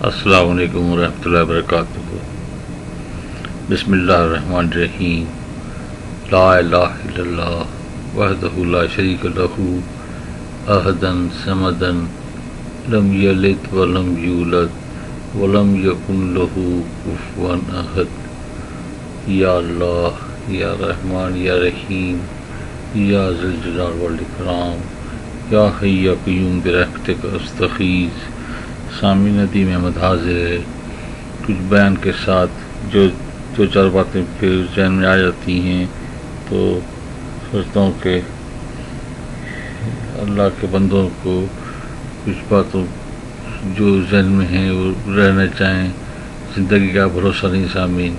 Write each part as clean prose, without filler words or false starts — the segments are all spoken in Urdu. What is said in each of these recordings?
السلام علیکم ورحمۃ اللہ وبرکاتہ۔ بسم اللہ الرحمن الرحیم۔ لا الہ الا اللہ وحدہ لا شریک لہ احدا صمدا لم یلد ولم یولد ولم یکن لہ کفوا احد۔ یا اللہ، یا رحمان، یا رحیم، یا ذی الجلال والاکرام، یا حی یا قیوم برحمتک استغیث۔ سامعین، ندیم احمد حاضر ہے۔ کچھ بیان کے ساتھ جو دو چار باتیں پھر ذہن میں آ جاتی ہیں تو سوچتا ہوں کہ اللہ کے بندوں کو کچھ باتوں جو ذہن میں ہیں وہ رہنا چاہیں۔ زندگی کا بھروسہ نہیں سامعین۔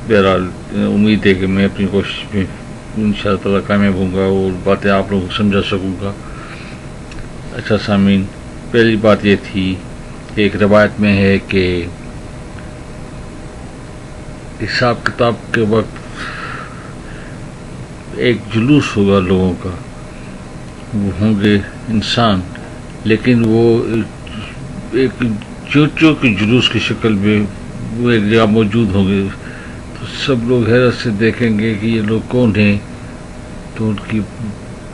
بہرحال امید ہے کہ میں اپنی کوشش میں انشاءاللہ تعالیٰ کامیاب ہوں گا اور باتیں آپ لوگوں کو سمجھا سکوں گا۔ اچھا سامعین، پہلی بات یہ تھی کہ ایک روایت میں ہے کہ حساب کتاب کے وقت ایک جلوس ہوگا لوگوں کا، وہ ہوں گے انسان، لیکن وہ ایک چوچوں کے جلوس کی شکل میں وہ ایک جگہ موجود ہوں گے۔ تو سب لوگ حیرت سے دیکھیں گے کہ یہ لوگ کون ہیں، تو ان کی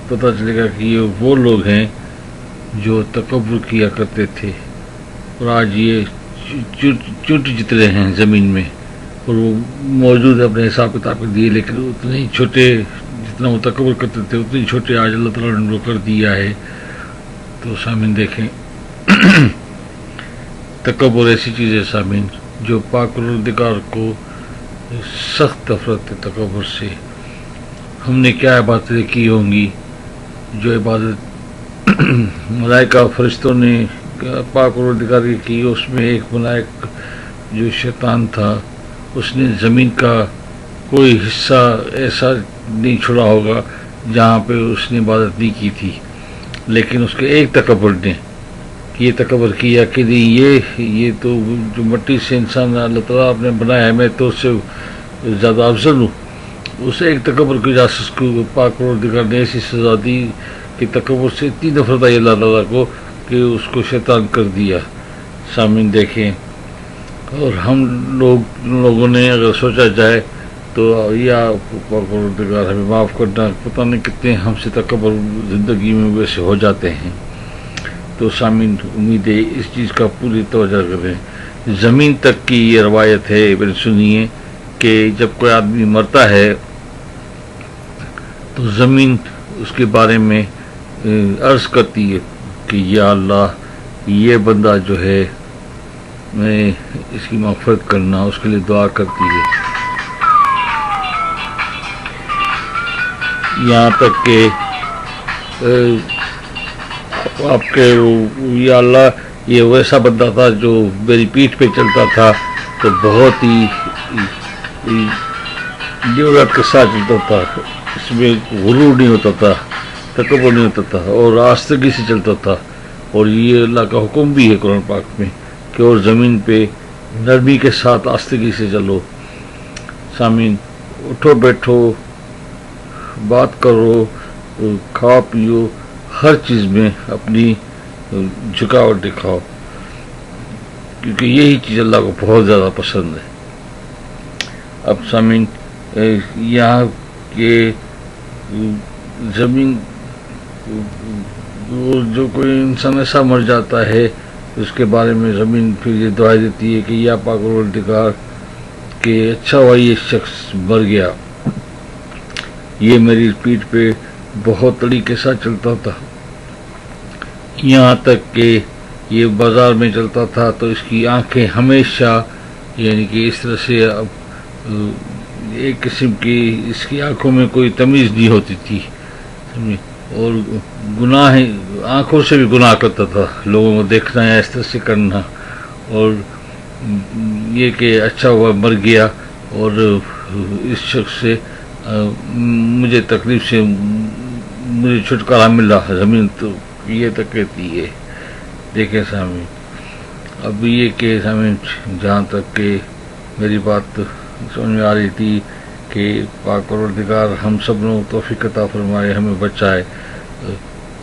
پتہ چلے گا کہ یہ وہ لوگ ہیں جو تکبر کیا کرتے تھے، اور آج یہ چونٹی جتنے ہیں زمین میں، اور وہ موجود ہے اپنے حساب کتاب کے دیے، لیکن اتنے ہی چھوٹے جتنا وہ تکبر کرتے تھے اتنے چھوٹے آج اللہ تعالیٰ نے ان کو کر دیا ہے۔ تو سامعین دیکھیں، تکبر ایسی چیز ہے سامعین جو پاک پروردگار کو سخت نفرت ہے تکبر سے۔ ہم نے کیا عبادتیں کی ہوں گی جو عبادت ملائکہ فرشتوں نے پاک پروردگار کی کی، اس میں ایک ملائک جو شیطان تھا اس نے زمین کا کوئی حصہ ایسا نہیں چھوڑا ہوگا جہاں پہ اس نے عبادت نہیں کی تھی، لیکن اس کے ایک تکبر نے یہ تکبر کیا کہ نہیں، یہ تو جو مٹی سے انسان اللہ تعالیٰ نے بنایا ہے، میں تو اس سے زیادہ افضل ہوں۔ اس ایک تکبر کی وجہ سے اس کو پاک پروردگار نے ایسی سزا دی کہ تکبر سے اتنی نفرت آئی اللہ تعالیٰ کو کہ اس کو شیطان کر دیا۔ سامعین دیکھیں، اور ہم لوگوں نے اگر سوچا جائے تو یا پروردگار ہمیں معاف کرنا، پتہ نہیں کتنے ہم سے تکبر زندگی میں ویسے ہو جاتے ہیں۔ تو سامعین امید ہے اس چیز کا پوری توجہ کریں۔ زمین تک کی یہ روایت ہے، میں نے سنی ہے کہ جب کوئی آدمی مرتا ہے تو زمین اس کے بارے میں عرض کرتی ہے کہ یا اللہ، یہ بندہ جو ہے میں اس کی مغفرت کرنا، اس کے لیے دعا کرتی ہے، یہاں تک کہ آپ کے یا اللہ یہ ویسا بندہ تھا جو میری پیٹھ پہ چلتا تھا تو بہت ہی لیورت کے ساتھ چلتا تھا، اس میں غرور نہیں ہوتا تھا، تکبر نہیں ہوتا تھا، اور آستگی سے چلتا تھا۔ اور یہ اللہ کا حکم بھی ہے قرآن پاک میں کہ اور زمین پہ نرمی کے ساتھ آستگی سے چلو۔ سامعین، اٹھو بیٹھو، بات کرو، کھاؤ پیو، ہر چیز میں اپنی جھکاوٹ دکھاؤ، کیونکہ یہی چیز اللہ کو بہت زیادہ پسند ہے۔ اب سامعین، یہاں کے زمین جو کوئی انسان ایسا مر جاتا ہے اس کے بارے میں زمین پھر یہ دعا دیتی ہے کہ یا پاک پروردگار کہ اچھا ہوا یہ شخص مر گیا، یہ میری پیٹھ پہ بہت طریقے سے چلتا تھا، یہاں تک کہ یہ بازار میں چلتا تھا تو اس کی آنکھیں ہمیشہ یعنی کہ اس طرح سے ایک قسم کی اس کی آنکھوں میں کوئی تمیز نہیں ہوتی تھی، اور گناہ آنکھوں سے بھی گناہ کرتا تھا، لوگوں کو دیکھنا یا اس طرح سے کرنا، اور یہ کہ اچھا ہوا مر گیا اور اس شخص سے مجھے تکلیف سے مجھے چھٹکارا ملا، زمین تو یہ تک کہتی ہے۔ دیکھیں سامعین، اب یہ کہ سامعین جہاں تک کہ میری بات سمجھ میں آ رہی تھی کہ پاک پروردگار ہم سب لوگوں توفیق عطا فرمائے، ہمیں بچائے،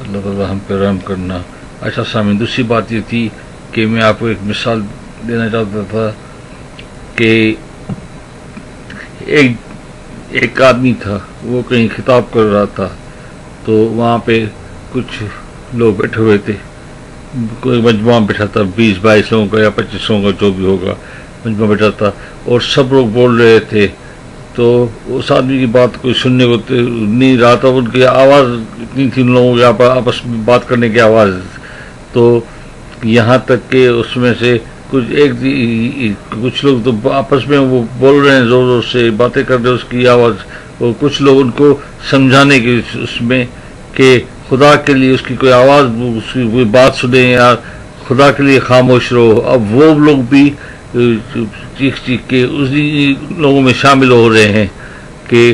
اللہ تعالیٰ ہم پہ رحم کرنا۔ اچھا سامعین، دوسری بات یہ تھی کہ میں آپ کو ایک مثال دینا چاہتا تھا کہ ایک آدمی تھا، وہ کہیں خطاب کر رہا تھا، تو وہاں پہ کچھ لوگ بیٹھے ہوئے تھے، کوئی مجموعہ بیٹھا تھا، 20-22 لوگوں کا یا 25 لوگوں کا جو بھی ہوگا مجموعہ بیٹھا تھا، اور سب لوگ بول رہے تھے، تو اس آدمی کی بات کوئی سننے کو نہیں رہا تھا، ان کی آواز اتنی تھی، ان لوگوں کے آپس میں بات کرنے کی آواز، تو یہاں تک کہ اس میں سے کچھ لوگ تو آپس میں وہ بول رہے ہیں، زور زور سے باتیں کر رہے ہیں، اس کی آواز، اور کچھ لوگ ان کو سمجھانے کی اس میں کہ خدا کے لیے اس کی کوئی آواز، اس کی کوئی بات سنیں یا خدا کے لیے خاموش رہو۔ اب وہ لوگ بھی چیخ چیخ کے اسی لوگوں میں شامل ہو رہے ہیں کہ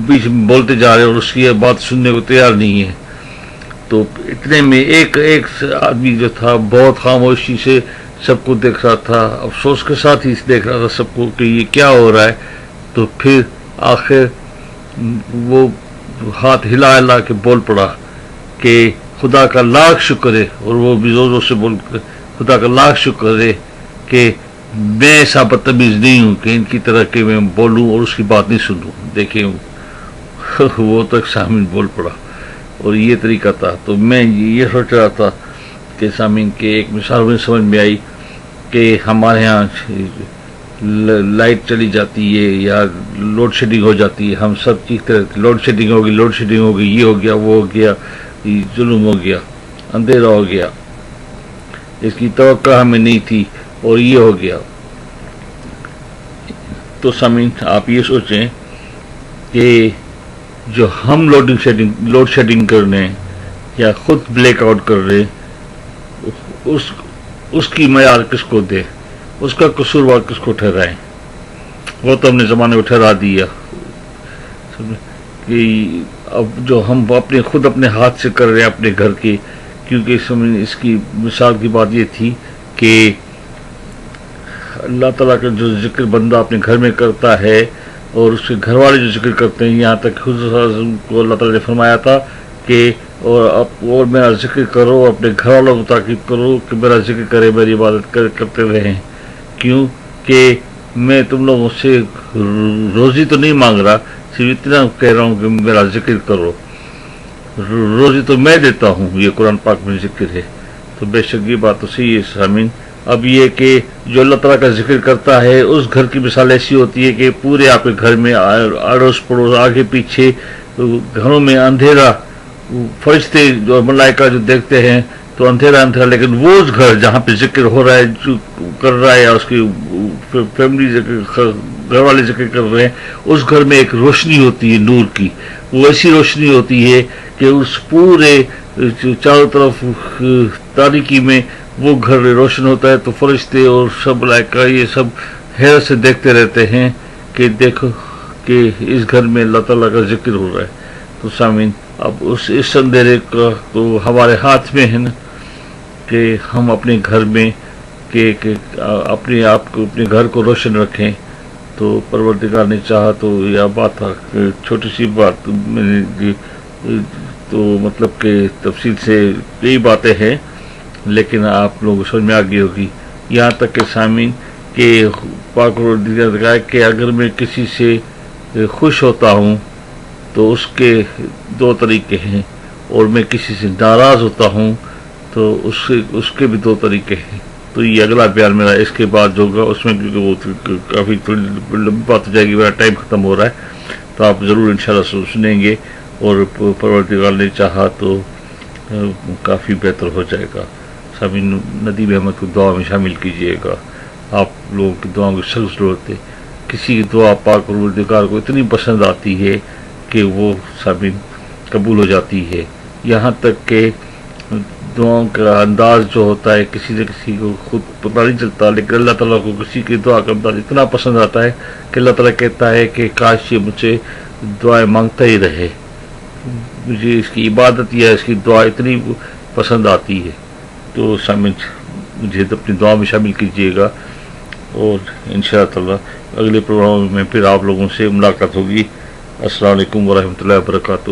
بیچ میں بولتے جا رہے ہیں اور اس کی بات سننے کو تیار نہیں ہے۔ تو اتنے میں ایک آدمی جو تھا بہت خاموشی سے سب کو دیکھ رہا تھا، افسوس کے ساتھ ہی دیکھ رہا تھا سب کو کہ یہ کیا ہو رہا ہے۔ تو پھر آخر وہ ہاتھ ہلا ہلا کے بول پڑا کہ خدا کا لاکھ شکر ہے، اور وہ بھی زور زور سے بول خدا کا لاکھ شکر ہے کہ میں ایسا بدتمیز نہیں ہوں کہ ان کی طرح کہ میں بولوں اور اس کی بات نہیں سنوں۔ دیکھیں وہ تک سامعین بول پڑا، اور یہ طریقہ تھا۔ تو میں یہ سوچ رہا تھا کہ سامعین کے ایک مثال میں سمجھ میں آئی کہ ہمارے ہاں لائٹ چلی جاتی ہے یا لوڈ شیڈنگ ہو جاتی ہے، ہم سب چیختے رہتے لوڈ شیڈنگ ہوگی، لوڈ شیڈنگ ہوگی، یہ ہو گیا، وہ ہو گیا، یہ ظلم ہو گیا، اندھیرا ہو گیا، اس کی توقع ہمیں نہیں تھی اور یہ ہو گیا۔ تو سامعین آپ یہ سوچیں کہ جو ہم لوڈ شیڈنگ کر رہے ہیں یا خود بلیک آؤٹ کر رہے ہیں، اس کی معیار کس کو دے، اس کا قصوروار کس کو ٹھہرائیں؟ وہ تو ہم نے زمانے میں ٹھہرا دیا کہ اب جو ہم خود اپنے ہاتھ سے کر رہے ہیں اپنے گھر کے، کیونکہ اس کی مثال کی بات یہ تھی کہ اللہ تعالیٰ کا جو ذکر بندہ اپنے گھر میں کرتا ہے اور اس کے گھر والے جو ذکر کرتے ہیں، یہاں تک حضور صلی اللہ علیہ وسلم کو اللہ تعالیٰ نے فرمایا تھا کہ اور میرا ذکر کرو، اپنے گھر والوں کو تاکید کرو کہ میرا ذکر کرے، میری عبادت کرتے رہیں۔ کیوں کہ میں تم لوگوں سے روزی تو نہیں مانگ رہا، صرف اتنا کہہ رہا ہوں کہ میرا ذکر کرو، روزی تو میں دیتا ہوں، یہ قرآن پاک میں ذکر ہے۔ تو بے شک یہ بات تو صحیح ہے سامعین۔ اب یہ کہ جو اللہ تعالیٰ کا ذکر کرتا ہے، اس گھر کی مثال ایسی ہوتی ہے کہ پورے آپ کے گھر میں اڑوس پڑوس آگے پیچھے گھروں میں اندھیرا، فرشتے جو ملائکہ جو دیکھتے ہیں تو اندھیرا، لیکن وہ اس گھر جہاں پہ ذکر ہو رہا ہے، جو کر رہا ہے یا اس کی فیملی گھر والے ذکر کر رہے ہیں، اس گھر میں ایک روشنی ہوتی ہے نور کی، وہ ایسی روشنی ہوتی ہے کہ اس پورے چاروں طرف تاریکی میں وہ گھر روشن ہوتا ہے۔ تو فرشتے اور سب ملائکہ یہ سب حیرت سے دیکھتے رہتے ہیں کہ دیکھو کہ اس گھر میں اللہ تعالیٰ کا ذکر ہو رہا ہے۔ تو سامعین اب اس اندھیرے کا تو ہمارے ہاتھ میں ہے نا کہ ہم اپنے گھر میں کہ اپنے آپ کو، اپنے گھر کو روشن رکھیں۔ تو پروردگار نے چاہا تو یہ بات چھوٹی سی بات میں نے تو مطلب کہ تفصیل سے کئی باتیں ہیں، لیکن آپ لوگوں کو سمجھ میں آ گئی ہوگی، یہاں تک کہ سامعین کہ پاک پروردگار نے کہا کہ اگر میں کسی سے خوش ہوتا ہوں تو اس کے 2 طریقے ہیں، اور میں کسی سے ناراض ہوتا ہوں تو اس کے بھی 2 طریقے ہیں۔ تو یہ اگلا بیان میرا اس کے بعد جو ہوگا اس میں، کیونکہ وہ کافی تھوڑی لمبی بات ہو جائے گی، میرا ٹائم ختم ہو رہا ہے، تو آپ ضرور انشاءاللہ سنیں گے، اور پروردگار نے چاہا تو کافی بہتر ہو جائے گا۔ سبھی ندیم احمد کو دعا میں شامل کیجئے گا، آپ لوگوں کی دعاؤں کی سخت ضرورت ہے۔ کسی کی دعا پاک پروردگار کو اتنی پسند آتی ہے کہ وہ سبھی قبول ہو جاتی ہے، یہاں تک کہ دعاؤں کا انداز جو ہوتا ہے کسی نہ کسی کو خود پتہ نہیں چلتا، لیکن اللہ تعالیٰ کو کسی کی دعا کا انداز اتنا پسند آتا ہے کہ اللہ تعالیٰ کہتا ہے کہ کاش یہ مجھ سے دعائیں مانگتا ہی رہے، مجھے اس کی عبادت یا اس کی دعا اتنی پسند آتی ہے۔ تو مجھے اپنی دعا میں شامل کیجیے گا، اور انشاءاللہ اگلے پروگرام میں پھر آپ لوگوں سے ملاقات ہوگی۔ السلام علیکم ورحمۃ اللہ وبرکاتہ۔